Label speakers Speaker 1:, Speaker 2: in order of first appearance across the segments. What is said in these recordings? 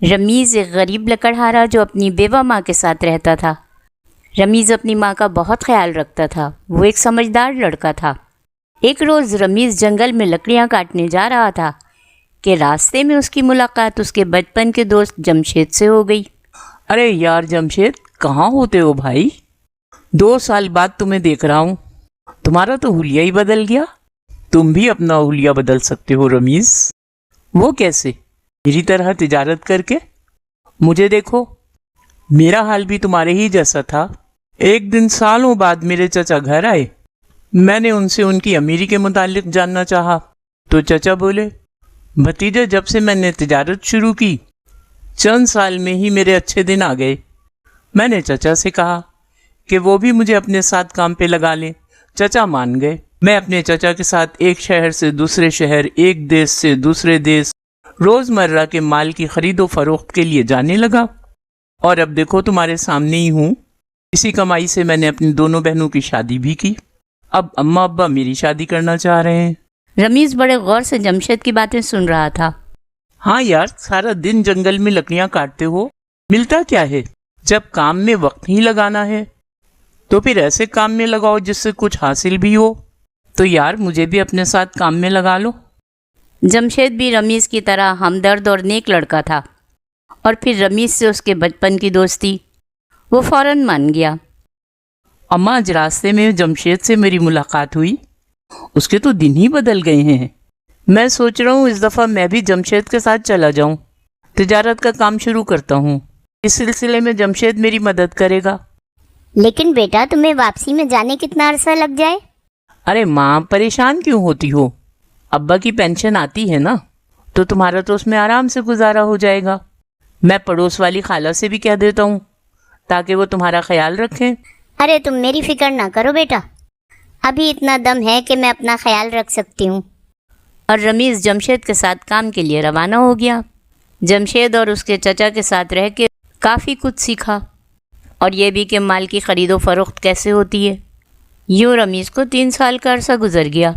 Speaker 1: رمیز ایک غریب لکڑہارا جو اپنی بیوہ ماں کے ساتھ رہتا تھا۔ رمیز اپنی ماں کا بہت خیال رکھتا تھا۔ وہ ایک سمجھدار لڑکا تھا۔ ایک روز رمیز جنگل میں لکڑیاں کاٹنے جا رہا تھا کہ راستے میں اس کی ملاقات اس کے بچپن کے دوست جمشید سے ہو گئی۔
Speaker 2: ارے یار جمشید، کہاں ہوتے ہو بھائی؟ 2 سال بعد تمہیں دیکھ رہا ہوں۔ تمہارا تو حلیہ ہی بدل گیا۔ تم بھی اپنا حلیہ بدل سکتے ہو رمیز۔ وہ کیسے؟ میری طرح تجارت کر کے؟ مجھے دیکھو، میرا حال بھی تمہارے ہی جیسا تھا۔ ایک دن سالوں بعد میرے چچا گھر آئے۔ میں نے ان سے ان کی امیری کے متعلق جاننا چاہا تو چچا بولے، بھتیجا جب سے میں نے تجارت شروع کی چند سال میں ہی میرے اچھے دن آ گئے۔ میں نے چچا سے کہا کہ وہ بھی مجھے اپنے ساتھ کام پہ لگا لیں۔ چچا مان گئے۔ میں اپنے چچا کے ساتھ ایک شہر سے دوسرے شہر، ایک دیس سے دوسرے دیس روزمرہ کے مال کی خرید و فروخت کے لیے جانے لگا، اور اب دیکھو تمہارے سامنے ہی ہوں۔ اسی کمائی سے میں نے اپنی دونوں بہنوں کی شادی بھی کی۔ اب اماں ابا میری شادی کرنا چاہ رہے ہیں۔
Speaker 1: رمیز بڑے غور سے جمشید کی باتیں سن رہا تھا۔
Speaker 2: ہاں یار، سارا دن جنگل میں لکڑیاں کاٹتے ہو، ملتا کیا ہے؟ جب کام میں وقت ہی لگانا ہے تو پھر ایسے کام میں لگاؤ جس سے کچھ حاصل بھی ہو۔ تو یار مجھے بھی اپنے ساتھ کام میں لگا لو۔
Speaker 1: جمشید بھی رمیز کی طرح ہمدرد اور نیک لڑکا تھا، اور پھر رمیز سے اس کے بچپن کی دوستی، وہ فوراً مان گیا۔
Speaker 2: اماں، آج راستے میں جمشید سے میری ملاقات ہوئی، اس کے تو دن ہی بدل گئے ہیں۔ میں سوچ رہا ہوں اس دفعہ میں بھی جمشید کے ساتھ چلا جاؤں، تجارت کا کام شروع کرتا ہوں۔ اس سلسلے میں جمشید میری مدد کرے گا۔
Speaker 3: لیکن بیٹا، تمہیں واپسی میں جانے کتنا عرصہ لگ جائے؟
Speaker 2: ارے ماں، پریشان کیوں ہوتی ہو؟ ابا کی پینشن آتی ہے نا، تو تمہارا تو اس میں آرام سے گزارا ہو جائے گا۔ میں پڑوس والی خالہ سے بھی کہہ دیتا ہوں تاکہ وہ تمہارا خیال رکھیں۔
Speaker 3: ارے تم میری فکر نہ کرو بیٹا، ابھی اتنا دم ہے کہ میں اپنا خیال رکھ سکتی ہوں۔
Speaker 1: اور رمیز جمشید کے ساتھ کام کے لیے روانہ ہو گیا۔ جمشید اور اس کے چچا کے ساتھ رہ کے کافی کچھ سیکھا، اور یہ بھی کہ مال کی خرید و فروخت کیسے ہوتی ہے۔ یوں رمیز کو 3 سال کا عرصہ گزر گیا۔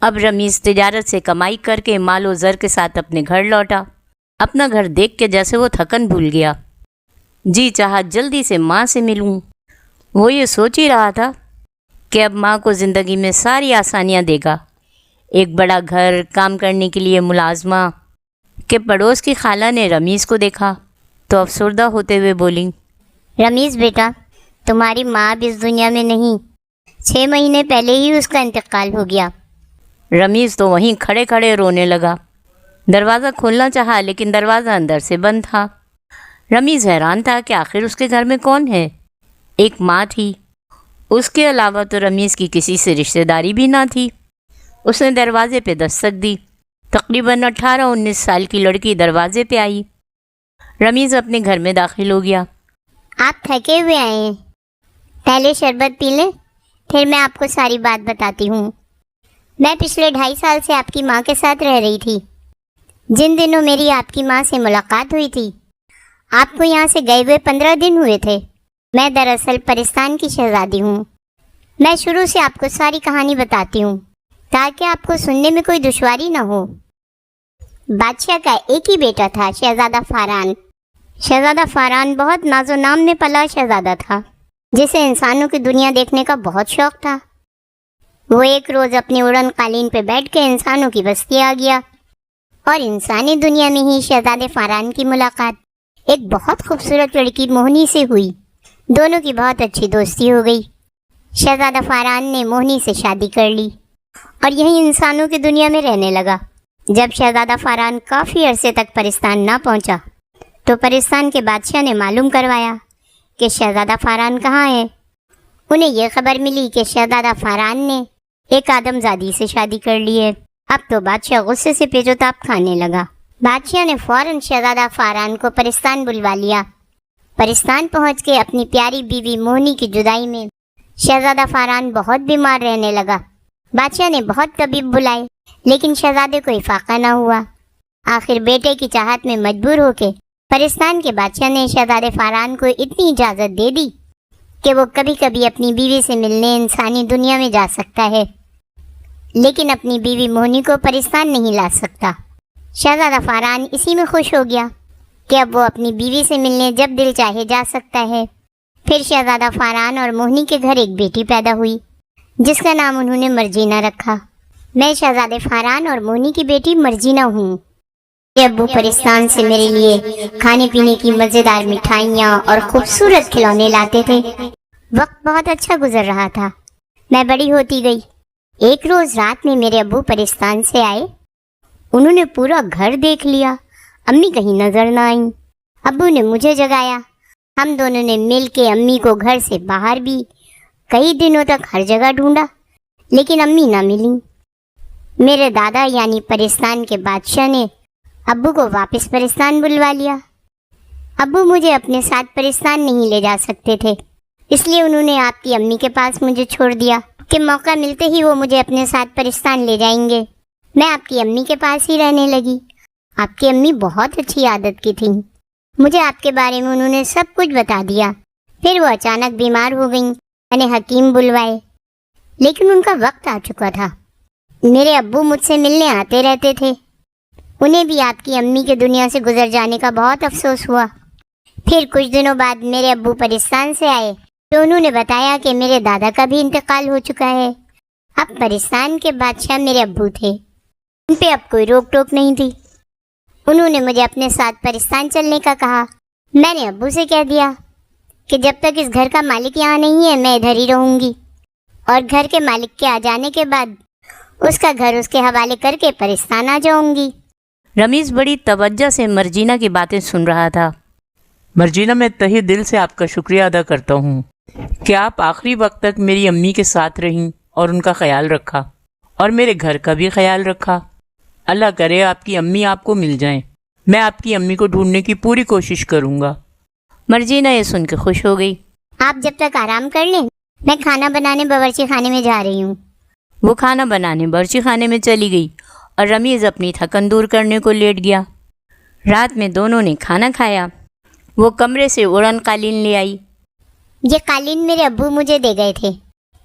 Speaker 1: اب رمیز تجارت سے کمائی کر کے مال و زر کے ساتھ اپنے گھر لوٹا۔ اپنا گھر دیکھ کے جیسے وہ تھکن بھول گیا۔ جی چاہا جلدی سے ماں سے ملوں۔ وہ یہ سوچ ہی رہا تھا کہ اب ماں کو زندگی میں ساری آسانیاں دے گا، ایک بڑا گھر، کام کرنے کے لیے ملازمہ، کہ پڑوس کی خالہ نے رمیز کو دیکھا تو افسردہ ہوتے ہوئے بولی،
Speaker 3: رمیز بیٹا، تمہاری ماں اب اس دنیا میں نہیں، 6 مہینے پہلے ہی اس کا انتقال ہو گیا۔
Speaker 1: رمیز تو وہیں کھڑے کھڑے رونے لگا۔ دروازہ کھولنا چاہا لیکن دروازہ اندر سے بند تھا۔ رمیز حیران تھا کہ آخر اس کے گھر میں کون ہے۔ ایک ماں تھی، اس کے علاوہ تو رمیز کی کسی سے رشتہ داری بھی نہ تھی۔ اس نے دروازے پہ دستک دی۔ تقریباً 18-19 سال کی لڑکی دروازے پہ آئی۔ رمیز اپنے گھر میں داخل ہو گیا۔
Speaker 3: آپ تھکے ہوئے آئے ہیں، پہلے شربت پی لیں، پھر میں آپ کو ساری بات بتاتی ہوں۔ میں پچھلے 2.5 سال سے آپ کی ماں کے ساتھ رہ رہی تھی۔ جن دنوں میری آپ کی ماں سے ملاقات ہوئی تھی، آپ کو یہاں سے گئے ہوئے 15 دن ہوئے تھے۔ میں دراصل پرستان کی شہزادی ہوں۔ میں شروع سے آپ کو ساری کہانی بتاتی ہوں تاکہ آپ کو سننے میں کوئی دشواری نہ ہو۔ بادشاہ کا ایک ہی بیٹا تھا، شہزادہ فاران۔ شہزادہ فاران بہت ناز و نام میں پلا شہزادہ تھا، جسے انسانوں کی دنیا دیکھنے کا بہت شوق تھا۔ وہ ایک روز اپنی اڑن قالین پہ بیٹھ کے انسانوں کی بستی آ گیا، اور انسانی دنیا میں ہی شہزادے فاران کی ملاقات ایک بہت خوبصورت لڑکی موہنی سے ہوئی۔ دونوں کی بہت اچھی دوستی ہو گئی۔ شہزادہ فاران نے موہنی سے شادی کر لی اور یہیں انسانوں کی دنیا میں رہنے لگا۔ جب شہزادہ فاران کافی عرصے تک پرستان نہ پہنچا تو پرستان کے بادشاہ نے معلوم کروایا کہ شہزادہ فاران کہاں ہے۔ انہیں یہ خبر ملی کہ شہزادہ فاران نے ایک آدم زادی سے شادی کر لی ہے۔ اب تو بادشاہ غصے سے پیچ و تاب کھانے لگا۔ بادشاہ نے فوراً شہزادہ فاران کو پرستان بلوا لیا۔ پرستان پہنچ کے اپنی پیاری بیوی موہنی کی جدائی میں شہزادہ فاران بہت بیمار رہنے لگا۔ بادشاہ نے بہت طبیب بلائے لیکن شہزادے کو افاقہ نہ ہوا۔ آخر بیٹے کی چاہت میں مجبور ہو کے پرستان کے بادشاہ نے شہزادے فاران کو اتنی اجازت دے دی کہ وہ کبھی کبھی اپنی بیوی سے ملنے انسانی دنیا میں جا سکتا ہے، لیکن اپنی بیوی موہنی کو پرستان نہیں لا سکتا۔ شہزادہ فاران اسی میں خوش ہو گیا۔ کہ اب وہ اپنی بیوی سے ملنے جب دل چاہے جا سکتا ہے۔ پھر شہزادہ فاران اور موہنی کے گھر ایک بیٹی پیدا ہوئی جس کا نام انہوں نے مرجینہ رکھا۔ میں شہزادے فاران اور موہنی کی بیٹی مرجینہ ہوں۔ میرے ابو پرستان سے میرے لیے کھانے پینے کی مزیدار مٹھائیاں اور خوبصورت کھلونے لاتے تھے۔ وقت بہت اچھا گزر رہا تھا۔ میں بڑی ہوتی گئی۔ ایک روز رات میں میرے ابو پرستان سے آئے۔ انہوں نے پورا گھر دیکھ لیا، امی کہیں نظر نہ آئیں۔ ابو نے مجھے جگایا۔ ہم دونوں نے مل کے امی کو گھر سے باہر بھی کئی دنوں تک ہر جگہ ڈھونڈا، لیکن امی نہ ملیں۔ میرے دادا یعنی پرستان کے بادشاہ نے ابو کو واپس پرستان بلوا لیا۔ ابو مجھے اپنے ساتھ پرستان نہیں لے جا سکتے تھے، اس لیے انہوں نے آپ کی امی کے پاس مجھے چھوڑ دیا کہ موقع ملتے ہی وہ مجھے اپنے ساتھ پرستان لے جائیں گے۔ میں آپ کی امی کے پاس ہی رہنے لگی۔ آپ کی امی بہت اچھی عادت کی تھیں۔ مجھے آپ کے بارے میں انہوں نے سب کچھ بتا دیا۔ پھر وہ اچانک بیمار ہو گئیں۔ میں نے حکیم بلوائے، لیکن ان کا وقت آ چکا تھا۔ میرے ابو مجھ سے ملنے آتے رہتے تھے۔ انہیں بھی آپ کی امی کے دنیا سے گزر جانے کا بہت افسوس ہوا۔ پھر کچھ دنوں بعد میرے ابو پرستان سے آئے تو انہوں نے بتایا کہ میرے دادا کا بھی انتقال ہو چکا ہے۔ اب پرستان کے بادشاہ میرے ابو تھے، ان پہ اب کوئی روک ٹوک نہیں تھی۔ انہوں نے مجھے اپنے ساتھ پرستان چلنے کا کہا۔ میں نے ابو سے کہہ دیا کہ جب تک اس گھر کا مالک یہاں نہیں ہے میں ادھر ہی رہوں گی، اور گھر کے مالک کے آ جانے کے بعد اس کا گھر اس کے حوالے کر کے پرستان آ جاؤں گی۔
Speaker 1: رمیز بڑی توجہ سے مرجینہ کی باتیں سن رہا تھا۔
Speaker 2: مرجینہ، میں تہہ دل سے آپ کا شکریہ ادا کرتا ہوں کہ آپ آخری وقت تک میری امی کے ساتھ رہیں اور ان کا خیال رکھا، اور میرے گھر کا بھی خیال رکھا۔ اللہ کرے آپ کی امی آپ کو مل جائیں۔ میں آپ کی امی کو ڈھونڈنے کی پوری کوشش کروں گا۔
Speaker 1: مرجینہ یہ سن کے خوش ہو گئی۔
Speaker 3: آپ جب تک آرام کر لیں، میں کھانا بنانے باورچی خانے میں جا رہی ہوں۔
Speaker 1: وہ کھانا بنانے باورچی خانے میں چلی گئی اور رمیز اپنی تھکن دور کرنے کو لیٹ گیا۔ رات میں دونوں نے کھانا کھایا۔ وہ کمرے سے اڑن قالین لے آئی۔
Speaker 3: یہ قالین میرے ابو مجھے دے گئے تھے۔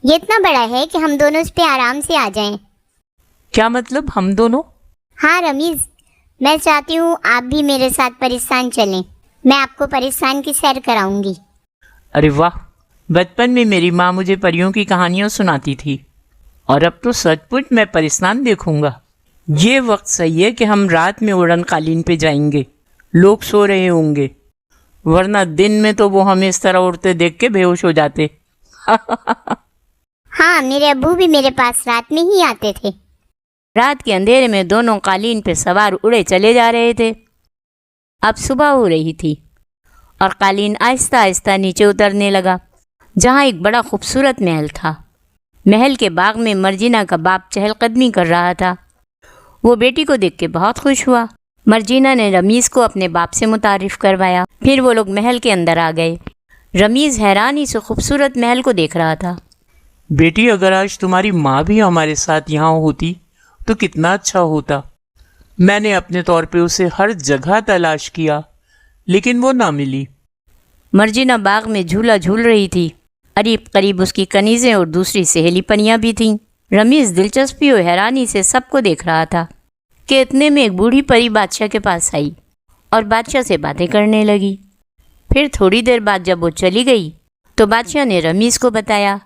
Speaker 3: یہ اتنا بڑا ہے کہ ہم دونوں اس پہ آرام سے آ جائیں۔
Speaker 2: کیا مطلب ہم دونوں؟
Speaker 3: ہاں رمیز، میں چاہتی ہوں آپ بھی میرے ساتھ پرستان چلیں۔ میں آپ کو پرستان کی سیر کراؤں گی۔
Speaker 2: ارے واہ، بچپن میں میری ماں مجھے پریوں کی کہانیاں سناتی تھی، اور اب تو سچ مچ میں پرستان دیکھوں گا۔ یہ وقت صحیح ہے کہ ہم رات میں اڑن قالین پہ جائیں گے، لوگ سو رہے ہوں گے، ورنہ دن میں تو وہ ہمیں اس طرح اڑتے دیکھ کے بے ہوش ہو جاتے۔
Speaker 3: ہاں، میرے ابو بھی میرے پاس رات میں ہی آتے تھے۔
Speaker 1: رات کے اندھیرے میں دونوں قالین پہ سوار اڑے چلے جا رہے تھے۔ اب صبح ہو رہی تھی اور قالین آہستہ آہستہ نیچے اترنے لگا، جہاں ایک بڑا خوبصورت محل تھا۔ محل کے باغ میں مرجینہ کا باپ چہل قدمی کر رہا تھا۔ وہ بیٹی کو دیکھ کے بہت خوش ہوا۔ مرجینہ نے رمیز کو اپنے باپ سے متعارف کروایا۔ پھر وہ لوگ محل کے اندر آ گئے۔ رمیز حیرانی سے خوبصورت محل کو دیکھ رہا تھا۔
Speaker 2: بیٹی، اگر آج تمہاری ماں بھی ہمارے ساتھ یہاں ہوتی تو کتنا اچھا ہوتا۔ میں نے اپنے طور پہ اسے ہر جگہ تلاش کیا، لیکن وہ نہ ملی۔
Speaker 1: مرجینہ باغ میں جھولا جھول رہی تھی۔ قریب قریب اس کی کنیزیں اور دوسری سہیلی پنیاں بھی تھیں۔ رمیز دلچسپی اور حیرانی سے سب کو دیکھ رہا تھا کہ اتنے میں ایک بوڑھی پری بادشاہ کے پاس آئی اور بادشاہ سے باتیں کرنے لگی۔ پھر تھوڑی دیر بعد جب وہ چلی گئی تو بادشاہ نے رمیز کو بتایا،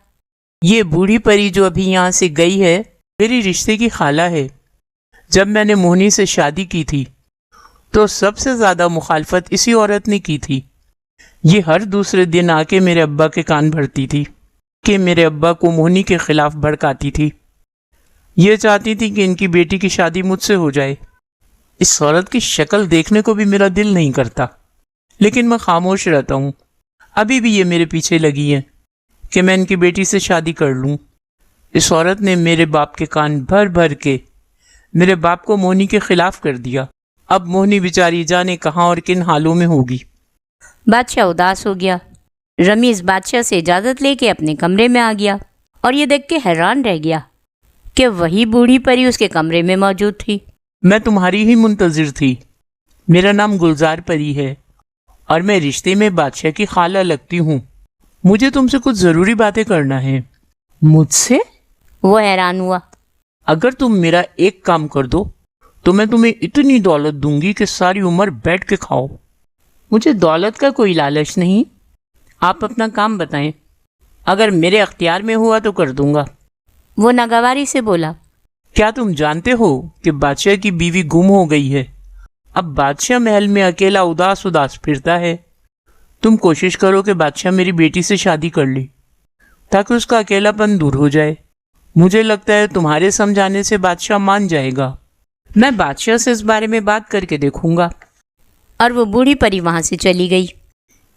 Speaker 2: یہ بوڑھی پری جو ابھی یہاں سے گئی ہے میری رشتے کی خالہ ہے۔ جب میں نے موہنی سے شادی کی تھی تو سب سے زیادہ مخالفت اسی عورت نے کی تھی۔ یہ ہر دوسرے دن آ کے میرے ابا کے کان بھرتی تھی کہ میرے ابا کو موہنی کے خلاف بھڑکاتی تھی۔ یہ چاہتی تھی کہ ان کی بیٹی کی شادی مجھ سے ہو جائے۔ اس عورت کی شکل دیکھنے کو بھی میرا دل نہیں کرتا، لیکن میں خاموش رہتا ہوں۔ ابھی بھی یہ میرے پیچھے لگی ہے کہ میں ان کی بیٹی سے شادی کر لوں۔ اس عورت نے میرے باپ کے کان بھر بھر کے میرے باپ کو موہنی کے خلاف کر دیا۔ اب موہنی بیچاری جانے کہاں اور کن حالوں میں ہوگی۔
Speaker 1: بادشاہ اداس ہو گیا۔ رمیز بادشاہ سے اجازت لے کے اپنے کمرے میں آ گیا اور یہ دیکھ کے حیران رہ گیا کہ وہی بوڑھی پری اس کے کمرے میں موجود تھی۔
Speaker 2: میں تمہاری ہی منتظر تھی۔ میرا نام گلزار پری ہے اور میں رشتے میں بادشاہ کی خالہ لگتی ہوں۔ مجھے تم سے کچھ ضروری باتیں کرنا ہے۔ مجھ سے؟
Speaker 1: وہ حیران ہوا۔
Speaker 2: اگر تم میرا ایک کام کر دو تو میں تمہیں اتنی دولت دوں گی کہ ساری عمر بیٹھ کے کھاؤ۔ مجھے دولت کا کوئی لالچ نہیں، آپ اپنا کام بتائیں، اگر میرے اختیار میں ہوا تو کر دوں گا۔
Speaker 1: وہ ناگواری سے بولا،
Speaker 2: کیا تم جانتے ہو کہ بادشاہ کی بیوی گم ہو گئی ہے؟ اب بادشاہ محل میں اکیلا اداس اداس پھرتا ہے۔ تم کوشش کرو کہ بادشاہ میری بیٹی سے شادی کر لے تاکہ اس کا اکیلا پن دور ہو جائے۔ مجھے لگتا ہے تمہارے سمجھانے سے بادشاہ مان جائے گا۔ میں بادشاہ سے اس بارے میں بات کر کے دیکھوں گا۔
Speaker 1: اور وہ بوڑھی پری وہاں سے چلی گئی۔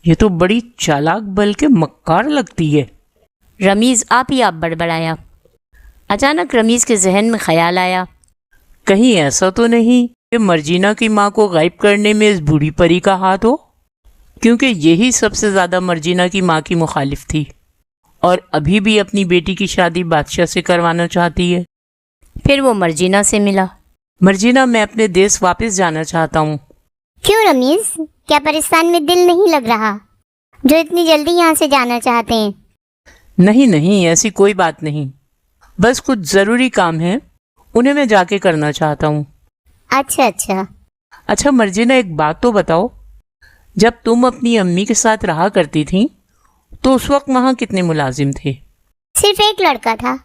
Speaker 2: یہ تو بڑی چالاک بلکہ مکار لگتی ہے۔
Speaker 1: رمیز آپ ہی آپ بڑبڑایا۔ اچانک رمیز کے ذہن میں خیال آیا،
Speaker 2: کہیں ایسا تو نہیں کہ مرجینا کی ماں کو غائب کرنے میں اس بوڑھی پری کا ہاتھ ہو؟ کیونکہ یہی سب سے زیادہ مرجینا کی ماں کی مخالف تھی اور ابھی بھی اپنی بیٹی کی شادی بادشاہ سے کروانا چاہتی ہے۔
Speaker 1: پھر وہ مرجینا سے ملا۔
Speaker 2: مرجینا، میں اپنے دیس واپس جانا چاہتا ہوں۔
Speaker 3: کیوں رمیز، کیا پاکستان میں دل نہیں لگ رہا جو اتنی جلدی یہاں سے جانا چاہتے ہیں؟
Speaker 2: نہیں، ایسی کوئی بات نہیں، بس کچھ ضروری کام ہے، انہیں میں جا کے کرنا چاہتا ہوں۔
Speaker 3: اچھا
Speaker 2: مرجینا، ایک بات تو بتاؤ، جب تم اپنی امی کے ساتھ رہا کرتی تھیں تو اس وقت وہاں کتنے ملازم تھے؟
Speaker 3: صرف ایک لڑکا تھا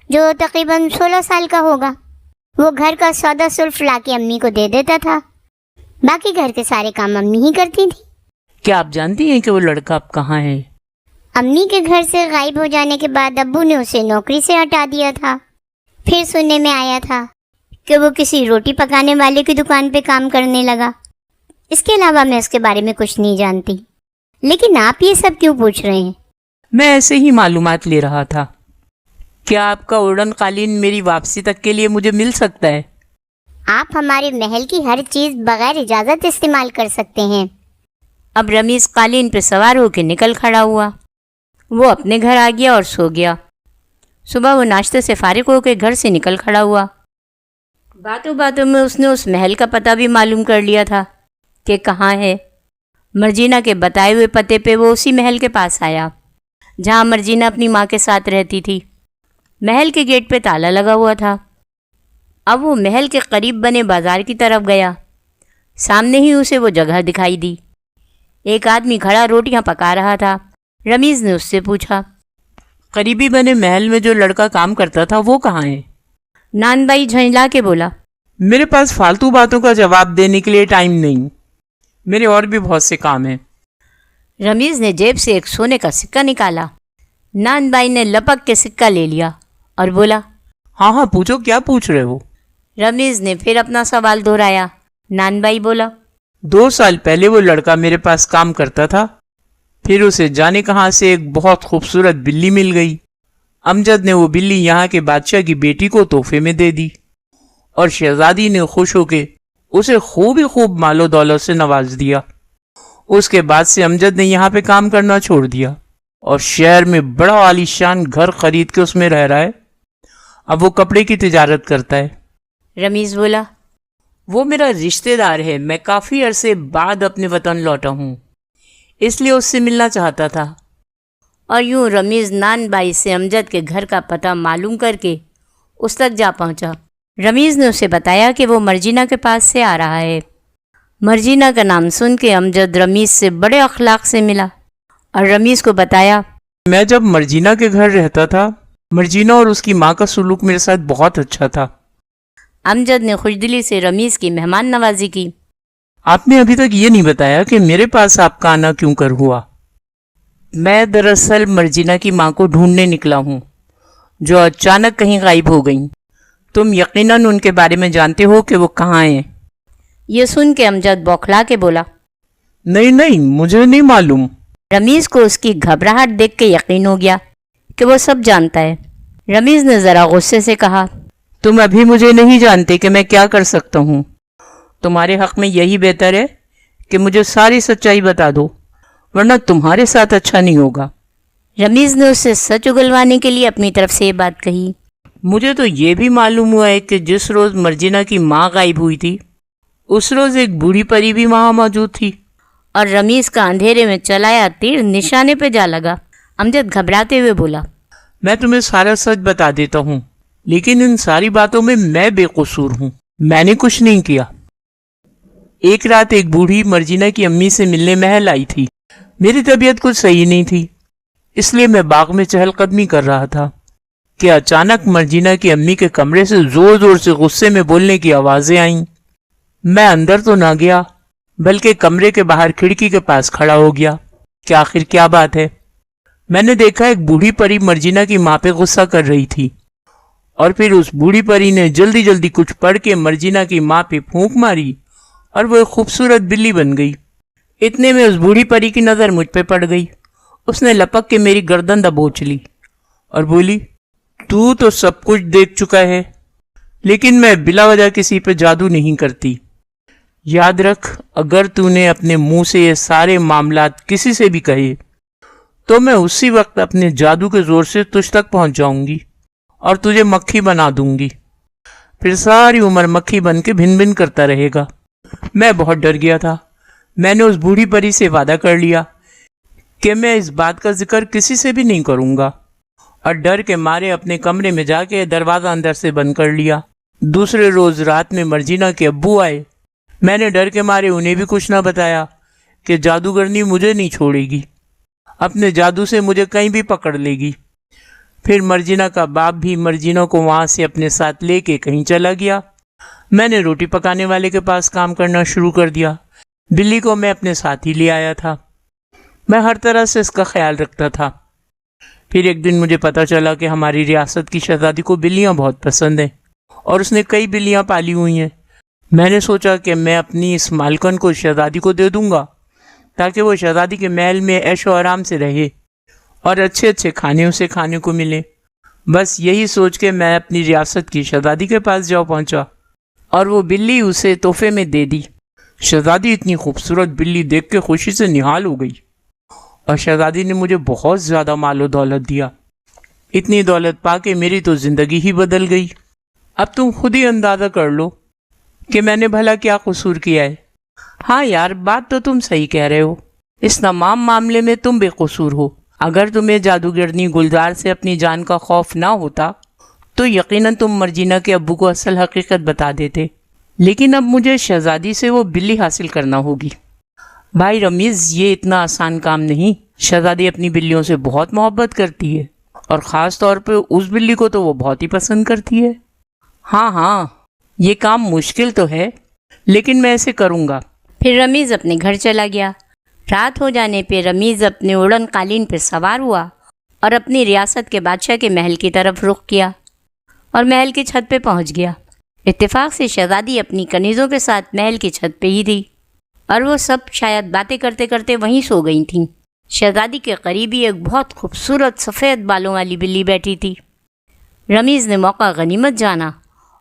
Speaker 3: جو تقریباً 16 سال کا ہوگا۔ وہ گھر کا سودا صرف لا کے امی کو دے دیتا تھا، باقی گھر کے سارے کام امی ہی کرتی تھی۔
Speaker 2: کیا آپ جانتی ہیں کہ وہ لڑکا اب کہاں ہے؟
Speaker 3: امی کے گھر سے غائب ہو جانے کے بعد ابو نے اسے نوکری سے ہٹا دیا تھا۔ پھر سننے میں آیا تھا کہ وہ کسی روٹی پکانے والے کی دکان پہ کام کرنے لگا۔ اس کے علاوہ میں اس کے بارے میں کچھ نہیں جانتی۔ لیکن آپ یہ سب کیوں پوچھ رہے ہیں؟
Speaker 2: میں ایسے ہی معلومات لے رہا تھا۔ کیا آپ کا اڑن قالین میری واپسی تک کے لیے مجھے مل سکتا ہے؟
Speaker 3: آپ ہمارے محل کی ہر چیز بغیر اجازت استعمال کر سکتے ہیں۔
Speaker 1: اب رمیز قالین پہ سوار ہو کے نکل کھڑا ہوا۔ وہ اپنے گھر آ گیا اور سو گیا۔ صبح وہ ناشتے سے فارغ ہو کے گھر سے نکل کھڑا ہوا۔ باتوں باتوں میں اس نے اس محل کا پتہ بھی معلوم کر لیا تھا کہ کہاں ہے۔ مرجینا کے بتائے ہوئے پتے پہ وہ اسی محل کے پاس آیا جہاں مرجینا اپنی ماں کے ساتھ رہتی تھی۔ محل کے گیٹ پہ تالا لگا ہوا تھا۔ اب وہ محل کے قریب بنے بازار کی طرف گیا۔ سامنے ہی اسے وہ جگہ دکھائی دی۔ ایک آدمی کھڑا روٹیاں پکا رہا تھا۔ رمیز نے اس سے پوچھا،
Speaker 2: قریبی بنے محل میں جو لڑکا کام کرتا تھا وہ کہاں ہے؟
Speaker 1: نان بائی جھنجلا کے بولا،
Speaker 2: میرے پاس فالتو باتوں کا جواب دینے کے لیے ٹائم نہیں، میرے اور بھی بہت سے کام ہیں۔
Speaker 1: رمیز نے جیب سے ایک سونے کا سکہ نکالا۔ نان بائی نے لپک کے سکہ لے لیا اور بولا،
Speaker 2: ہاں پوچھو، کیا پوچھ رہے ہو؟
Speaker 1: رمیز نے پھر اپنا سوال دہرایا۔ نان بائی بولا،
Speaker 2: 2 سال پہلے وہ لڑکا میرے پاس کام کرتا تھا، پھر اسے جانے کہاں سے ایک بہت خوبصورت بلی مل گئی۔ امجد نے وہ بلی یہاں کے بادشاہ کی بیٹی کو تحفے میں دے دی اور شہزادی نے خوش ہو کے اسے خوب مال و دولت سے نواز دیا۔ اس کے بعد سے امجد نے یہاں پہ کام کرنا چھوڑ دیا اور شہر میں بڑا عالی شان گھر خرید کے اس میں رہ رہا ہے۔ اب وہ کپڑے کی تجارت کرتا ہے۔
Speaker 1: رمیز بولا،
Speaker 2: وہ میرا رشتہ دار ہے، میں کافی عرصے بعد اپنے وطن لوٹا ہوں، اس لیے اس سے ملنا چاہتا تھا۔
Speaker 1: اور یوں رمیز نان بائی سے امجد کے گھر کا پتہ معلوم کر کے اس تک جا پہنچا۔ رمیز نے اسے بتایا کہ وہ مرجینا کے پاس سے آ رہا ہے۔ مرجینا کا نام سن کے امجد رمیز سے بڑے اخلاق سے ملا اور رمیز کو بتایا،
Speaker 2: میں جب مرجینا کے گھر رہتا تھا، مرجینا اور اس کی ماں کا سلوک میرے ساتھ بہت اچھا تھا۔
Speaker 1: امجد نے خوشدلی سے رمیز کی مہمان نوازی کی۔
Speaker 2: آپ نے ابھی تک یہ نہیں بتایا کہ میرے پاس آپ کا آنا کیوں کر ہوا؟ میں دراصل مرجینا کی ماں کو ڈھونڈنے نکلا ہوں جو اچانک کہیں غائب ہو گئیں۔ تم یقیناً ان کے بارے میں جانتے ہو کہ وہ کہاں ہیں۔
Speaker 1: یہ سن کے امجد بوکھلا کے بولا،
Speaker 2: نہیں، مجھے نہیں معلوم۔
Speaker 1: رمیز کو اس کی گھبراہٹ دیکھ کے یقین ہو گیا کہ وہ سب جانتا ہے۔ رمیز نے ذرا غصے سے کہا،
Speaker 2: تم ابھی مجھے نہیں جانتے کہ میں کیا کر سکتا ہوں۔ تمہارے حق میں یہی بہتر ہے کہ مجھے ساری سچائی بتا دو، ورنہ تمہارے ساتھ اچھا نہیں ہوگا۔
Speaker 1: رمیز نے اس سے سچ اگلوانے کے لیے اپنی طرف سے یہ بات کہی۔
Speaker 2: مجھے تو یہ بھی معلوم ہوا ہے کہ جس روز مرجینا کی ماں غائب ہوئی تھی اس روز ایک بوڑھی پری بھی وہاں موجود تھی۔
Speaker 1: اور رمیز کا اندھیرے میں چلایا تیر نشانے پہ جا لگا۔ امجد گھبراتے ہوئے بولا،
Speaker 2: میں تمہیں سارا سچ بتا دیتا ہوں، لیکن ان ساری باتوں میں بے قصور ہوں، میں نے کچھ نہیں کیا۔ ایک رات ایک بوڑھی مرجینہ کی امی سے ملنے محل آئی تھی۔ میری طبیعت کچھ صحیح نہیں تھی، اس لیے میں باغ میں چہل قدمی کر رہا تھا کہ اچانک مرجینہ کی امی کے کمرے سے زور زور سے غصے میں بولنے کی آوازیں آئیں۔ میں اندر تو نہ گیا بلکہ کمرے کے باہر کھڑکی کے پاس کھڑا ہو گیا کہ آخر کیا بات ہے۔ میں نے دیکھا ایک بوڑھی پری مرجینہ کی ماں پہ غصہ کر رہی تھی، اور پھر اس بوڑھی پری نے جلدی جلدی کچھ پڑھ کے مرجینہ کی ماں پہ پھونک ماری اور وہ ایک خوبصورت بلی بن گئی۔ اتنے میں اس بوڑھی پری کی نظر مجھ پہ پڑ گئی۔ اس نے لپک کے میری گردن دبوچ لی اور بولی، تو سب کچھ دیکھ چکا ہے، لیکن میں بلا وجہ کسی پہ جادو نہیں کرتی۔ یاد رکھ، اگر تو نے اپنے منہ سے یہ سارے معاملات کسی سے بھی کہے تو میں اسی وقت اپنے جادو کے زور سے تجھ تک پہنچ جاؤں گی اور تجھے مکھی بنا دوں گی، پھر ساری عمر مکھی بن کے بھن بھن کرتا رہے گا۔ میں بہت ڈر گیا تھا۔ میں نے اس بوڑھی پری سے وعدہ کر لیا کہ میں اس بات کا ذکر کسی سے بھی نہیں کروں گا، اور ڈر کے مارے اپنے کمرے میں جا کے دروازہ اندر سے بند کر لیا۔ دوسرے روز رات میں مرجینہ کے ابو آئے۔ میں نے ڈر کے مارے انہیں بھی کچھ نہ بتایا کہ جادوگرنی مجھے نہیں چھوڑے گی، اپنے جادو سے مجھے کہیں بھی پکڑ لے گی۔ پھر مرجینہ کا باپ بھی مرجینہ کو وہاں سے اپنے ساتھ لے کے کہیں چلا گیا۔ میں نے روٹی پکانے والے کے پاس کام کرنا شروع کر دیا۔ بلی کو میں اپنے ساتھ ہی لے آیا تھا۔ میں ہر طرح سے اس کا خیال رکھتا تھا۔ پھر ایک دن مجھے پتا چلا کہ ہماری ریاست کی شہزادی کو بلیاں بہت پسند ہیں اور اس نے کئی بلیاں پالی ہوئی ہیں۔ میں نے سوچا کہ میں اپنی اس مالکن کو شہزادی کو دے دوں گا تاکہ وہ شہزادی کے محل میں عیش و آرام سے رہے اور اچھے اچھے کھانے اسے کھانے کو ملے۔ بس یہی سوچ کے میں اپنی ریاست کی شہزادی کے پاس جا پہنچا اور وہ بلی اسے تحفے میں دے دی۔ شہزادی اتنی خوبصورت بلی دیکھ کے خوشی سے نہال ہو گئی اور شہزادی نے مجھے بہت زیادہ مال و دولت دیا۔ اتنی دولت پا کے میری تو زندگی ہی بدل گئی۔ اب تم خود ہی اندازہ کر لو کہ میں نے بھلا کیا قصور کیا ہے۔ ہاں یار، بات تو تم صحیح کہہ رہے ہو، اس تمام معاملے میں تم بے قصور ہو۔ اگر تمہیں جادوگرنی گلزار سے اپنی جان کا خوف نہ ہوتا تو یقیناً تم مرجینہ کے ابو کو اصل حقیقت بتا دیتے، لیکن اب مجھے شہزادی سے وہ بلی حاصل کرنا ہوگی۔ بھائی رمیز، یہ اتنا آسان کام نہیں۔ شہزادی اپنی بلیوں سے بہت محبت کرتی ہے اور خاص طور پہ اس بلی کو تو وہ بہت ہی پسند کرتی ہے۔ ہاں، یہ کام مشکل تو ہے، لیکن میں اسے کروں گا۔
Speaker 1: پھر رمیز اپنے گھر چلا گیا۔ رات ہو جانے پہ رمیز اپنے اڑن قالین پہ سوار ہوا اور اپنی ریاست کے بادشاہ کے محل کی طرف رخ کیا اور محل کی چھت پہ پہنچ گیا۔ اتفاق سے شہزادی اپنی کنیزوں کے ساتھ محل کی چھت پہ ہی تھی اور وہ سب شاید باتیں کرتے کرتے وہیں سو گئی تھیں۔ شہزادی کے قریب ہی ایک بہت خوبصورت سفید بالوں والی بلی بیٹھی تھی۔ رمیز نے موقع غنیمت جانا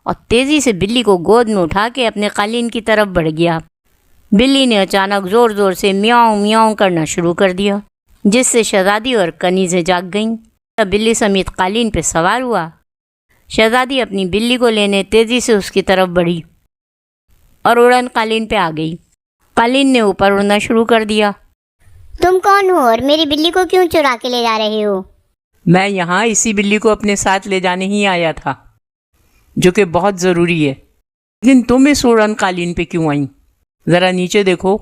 Speaker 1: اور تیزی سے بلی کو گود میں اٹھا کے اپنے قالین کی طرف بڑھ گیا۔ بلی نے اچانک زور زور سے میاؤں میاؤں کرنا شروع کر دیا، جس سے شہزادی اور کنیزیں جاگ گئیں۔ بلی سمیت قالین پہ سوار ہوا۔ شہزادی اپنی بلی کو لینے تیزی سے اس کی طرف بڑھی اور اڑن قالین پہ آ گئی۔ قالین نے اوپر اڑنا شروع کر دیا۔
Speaker 3: تم کون ہو اور میری بلی کو کیوں چرا کے لے جا رہے ہو؟
Speaker 2: میں یہاں اسی بلی کو اپنے ساتھ لے جانے ہی آیا تھا، جو کہ بہت ضروری ہے، لیکن تم اس اڑن قالین پہ کیوں آئیں؟ ذرا نیچے دیکھو۔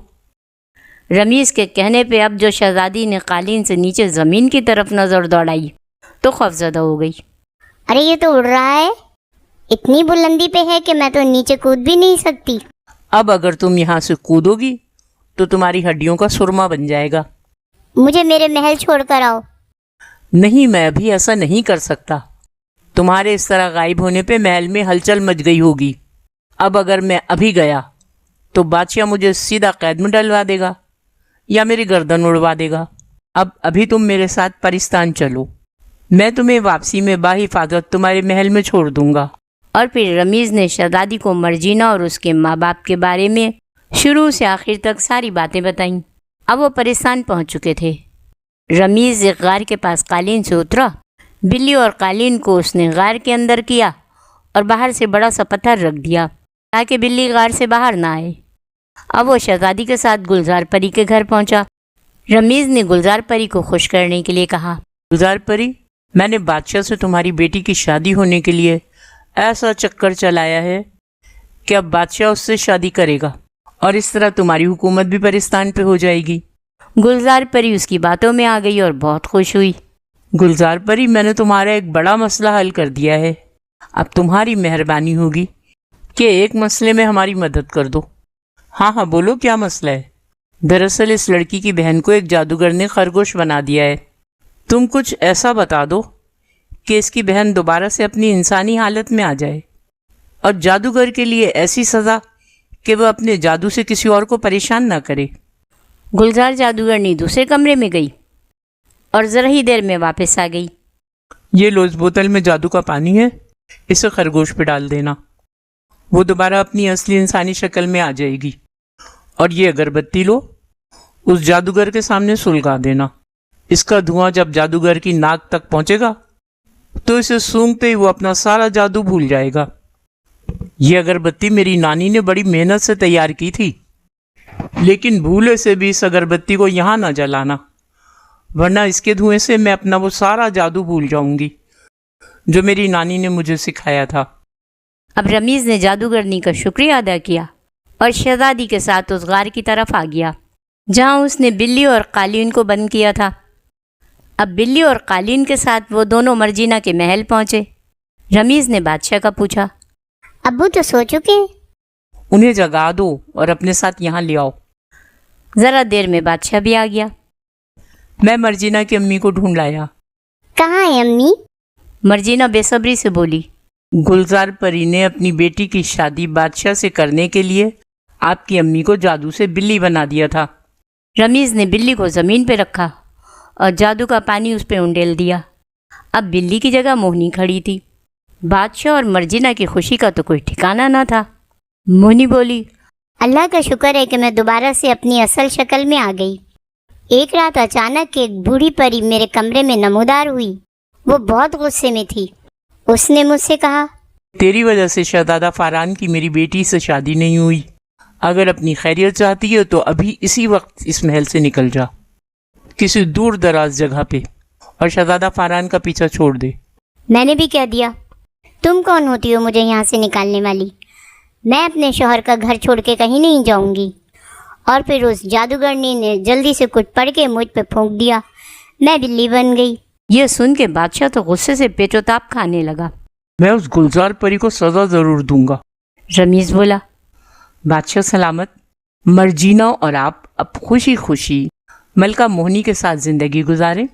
Speaker 1: رمیز کے کہنے پہ اب جو شہزادی نے قالین سے نیچے زمین کی طرف نظر دوڑائی تو خوفزدہ ہو گئی۔
Speaker 3: ارے یہ تو اڑ رہا ہے، اتنی بلندی پہ ہے کہ میں تو نیچے کود بھی نہیں سکتی۔
Speaker 2: اب اگر تم یہاں سے کودو گی تو تمہاری ہڈیوں کا سرما بن جائے گا۔
Speaker 3: مجھے میرے محل چھوڑ کر آؤ۔
Speaker 2: نہیں، میں ابھی ایسا نہیں کر سکتا۔ تمہارے اس طرح غائب ہونے پہ محل میں ہلچل مچ گئی ہوگی۔ اب اگر میں ابھی گیا تو بادشاہ مجھے سیدھا قید میں ڈلوا دے گا یا میری گردن اڑوا دے گا۔ اب ابھی تم میرے ساتھ پرستان چلو، میں تمہیں واپسی میں باحفاظت تمہارے محل میں چھوڑ دوں گا۔
Speaker 1: اور پھر رمیز نے شہزادی کو مرجینہ اور اس کے ماں باپ کے بارے میں شروع سے آخر تک ساری باتیں بتائیں۔ اب وہ پرستان پہنچ چکے تھے۔ رمیز ایک غار کے پاس قالین سے اترا۔ بلی اور قالین کو اس نے غار کے اندر کیا اور باہر سے بڑا سا پتھر رکھ دیا تاکہ بلی غار سے باہر نہ آئے۔ اب وہ شہزادی کے ساتھ گلزار پری کے گھر پہنچا۔ رمیز نے گلزار پری کو خوش کرنے کے لیے کہا،
Speaker 2: گلزار پری، میں نے بادشاہ سے تمہاری بیٹی کی شادی ہونے کے لیے ایسا چکر چلایا ہے کہ اب بادشاہ اس سے شادی کرے گا اور اس طرح تمہاری حکومت بھی پرستان پہ ہو جائے گی۔
Speaker 1: گلزار پری اس کی باتوں میں آ گئی اور بہت خوش ہوئی۔
Speaker 2: گلزار پری، میں نے تمہارا ایک بڑا مسئلہ حل کر دیا ہے، اب تمہاری مہربانی ہوگی کہ ایک مسئلے میں ہماری مدد کر دو۔ ہاں ہاں بولو، کیا مسئلہ ہے؟ دراصل اس لڑکی کی بہن کو ایک جادوگر نے خرگوش بنا دیا ہے۔ تم کچھ ایسا بتا دو کہ اس کی بہن دوبارہ سے اپنی انسانی حالت میں آ جائے، اور جادوگر کے لیے ایسی سزا کہ وہ اپنے جادو سے کسی اور کو پریشان نہ کرے۔
Speaker 1: گلزار جادوگرنی دوسرے کمرے میں گئی اور ذرا ہی دیر میں واپس آ گئی۔
Speaker 2: یہ لو، اس بوتل میں جادو کا پانی ہے، اسے خرگوش پہ ڈال دینا، وہ دوبارہ اپنی اصلی انسانی شکل میں آ جائے گی۔ اور یہ اگربتی لو، اس جادوگر کے سامنے سلگا دینا، اس کا دھواں جب جادوگر کی ناک تک پہنچے گا تو اسے سونگتے ہی وہ اپنا سارا جادو بھول جائے گا۔ یہ اگربتی میری نانی نے بڑی محنت سے تیار کی تھی، لیکن بھولے سے بھی اس اگربتی کو یہاں نہ جلانا، ورنہ اس کے دھوئیں سے میں اپنا وہ سارا جادو بھول جاؤں گی جو میری نانی نے مجھے سکھایا تھا۔
Speaker 1: اب رمیز نے جادوگرنی کا شکریہ ادا کیا اور شہزادی کے ساتھ اس غار کی طرف آ گیا جہاں اس نے بلی اور قالین کو بند کیا تھا۔ اب بلی اور قالین کے ساتھ وہ دونوں مرجینا کے محل پہنچے۔ رمیز نے بادشاہ کا پوچھا،
Speaker 3: ابو تو سو چکے ہیں؟
Speaker 2: انہیں جگا دو اور اپنے ساتھ یہاں لے آؤ۔
Speaker 1: ذرا دیر میں بادشاہ بھی آ گیا۔
Speaker 2: میں مرجینا کی امی کو ڈھونڈ لایا۔
Speaker 3: کہاں ہے امی؟
Speaker 1: مرجینا بے صبری سے بولی،
Speaker 2: گلزار پری نے اپنی بیٹی کی شادی بادشاہ سے کرنے کے لیے آپ کی امی کو جادو سے بلی بنا دیا تھا۔
Speaker 1: رمیز نے بلی کو زمین پہ رکھا اور جادو کا پانی اس پہ انڈیل دیا۔ اب بلی کی جگہ موہنی کھڑی تھی۔ بادشاہ اور مرجینا کی خوشی کا تو کوئی ٹھکانہ نہ تھا۔ موہنی بولی،
Speaker 3: اللہ کا شکر ہے کہ میں دوبارہ سے اپنی اصل شکل میں آ گئی۔ ایک رات اچانک ایک بوڑھی پری میرے کمرے میں نمودار ہوئی۔ وہ بہت غصے میں تھی۔ اس نے مجھ سے کہا،
Speaker 2: تیری وجہ سے شہزادہ فاران کی میری بیٹی سے شادی نہیں ہوئی۔ اگر اپنی خیریت چاہتی ہے تو ابھی اسی وقت اس محل سے نکل جا، کسی دور دراز جگہ پہ، اور شہزادہ فاران کا پیچھا چھوڑ دے۔
Speaker 3: میں نے بھی کہہ دیا، تم کون ہوتی ہو مجھے یہاں سے نکالنے والی؟ میں اپنے شوہر کا گھر چھوڑ کے کہیں نہیں جاؤں گی۔ اور پھر اس جادوگرنی نے جلدی سے کچھ پڑھ کے مجھ پہ پھونک دیا۔ میں بلی بن گئی۔
Speaker 1: یہ سن کے بادشاہ تو غصے سے پیچ و تاب کھانے لگا۔
Speaker 2: میں اس گلزار پری کو سزا ضرور دوں گا۔
Speaker 1: رمیز بولا،
Speaker 2: بادشاہ سلامت، مرجینا اور آپ اب خوشی خوشی ملکہ موہنی کے ساتھ زندگی گزاریں۔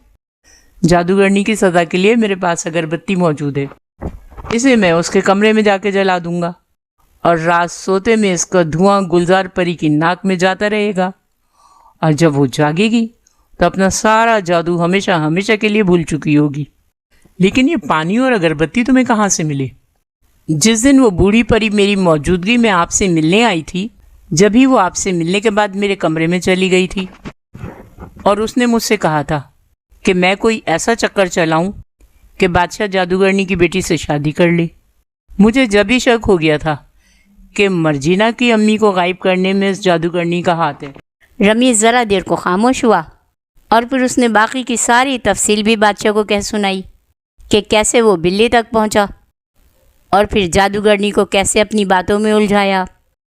Speaker 2: جادوگرنی کی سزا کے لیے میرے پاس اگربتی موجود ہے، اسے میں اس کے کمرے میں جا کے جلا دوں گا، اور رات سوتے میں اس کا دھواں گلزار پری کی ناک میں جاتا رہے گا، اور جب وہ جاگے گی تو اپنا سارا جادو ہمیشہ ہمیشہ کے لیے بھول چکی ہوگی۔ لیکن یہ پانی اور اگربتی تمہیں کہاں سے ملے؟ جس دن وہ بوڑھی پری میری موجودگی میں آپ سے ملنے آئی تھی، جبھی وہ آپ سے ملنے کے بعد میرے کمرے میں چلی گئی تھی، اور اس نے مجھ سے کہا تھا کہ میں کوئی ایسا چکر چلاؤں کہ بادشاہ جادوگرنی کی بیٹی سے شادی کر لے۔ مجھے جب ہی شک ہو گیا تھا کہ مرجینا کی امی کو غائب کرنے میں اس جادوگرنی کا ہاتھ ہے۔
Speaker 1: رمیز ذرا دیر کو خاموش ہوا اور پھر اس نے باقی کی ساری تفصیل بھی بادشاہ کو کہہ سنائی کہ کیسے وہ بلی تک پہنچا اور پھر جادوگرنی کو کیسے اپنی باتوں میں الجھایا۔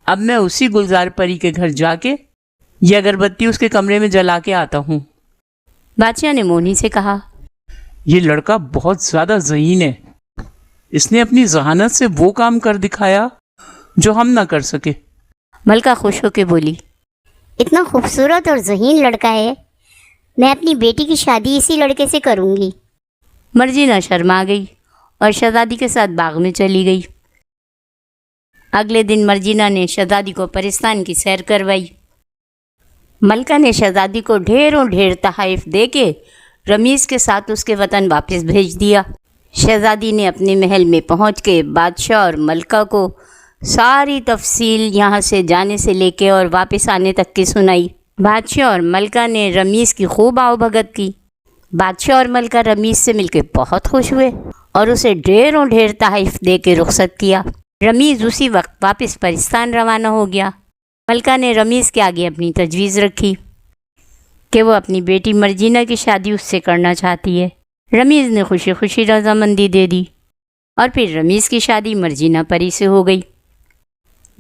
Speaker 2: اب میں اسی گلزار پری کے گھر جا کے یہ اگربتی اس کے کمرے میں جلا کے آتا ہوں۔
Speaker 1: بادشاہ نے موہنی سے کہا،
Speaker 2: یہ لڑکا بہت زیادہ ذہین ہے، اس نے اپنی ذہانت سے وہ کام کر دکھایا جو ہم نہ کر سکے۔
Speaker 1: ملکہ خوش ہو کے بولی،
Speaker 3: اتنا خوبصورت اور ذہین لڑکا ہے، میں اپنی بیٹی کی شادی اسی لڑکے سے کروں گی۔
Speaker 1: مرجینا شرما گئی اور شہزادی کے ساتھ باغ میں چلی گئی۔ اگلے دن مرجینا نے شہزادی کو پرستان کی سیر کروائی۔ ملکہ نے شہزادی کو ڈھیروں ڈھیر تحائف دے کے رمیز کے ساتھ اس کے وطن واپس بھیج دیا۔ شہزادی نے اپنے محل میں پہنچ کے بادشاہ اور ملکہ کو ساری تفصیل یہاں سے جانے سے لے کے اور واپس آنے تک کی سنائی۔ بادشاہ اور ملکہ نے رمیز کی خوب آؤ بھگت کی۔ بادشاہ اور ملکہ رمیز سے مل کے بہت خوش ہوئے اور اسے ڈھیروں ڈھیر تحائف دے کے رخصت کیا۔ رمیز اسی وقت واپس پرستان روانہ ہو گیا۔ ملکہ نے رمیز کے آگے اپنی تجویز رکھی کہ وہ اپنی بیٹی مرجینا کی شادی اس سے کرنا چاہتی ہے۔ رمیز نے خوشی خوشی رضامندی دے دی اور پھر رمیز کی شادی مرجینا پری سے ہو گئی۔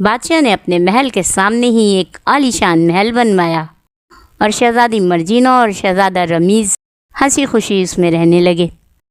Speaker 1: بادشاہ نے اپنے محل کے سامنے ہی ایک عالیشان محل بنوایا اور شہزادی مرجینا اور شہزادہ رمیز ہنسی خوشی اس میں رہنے لگے۔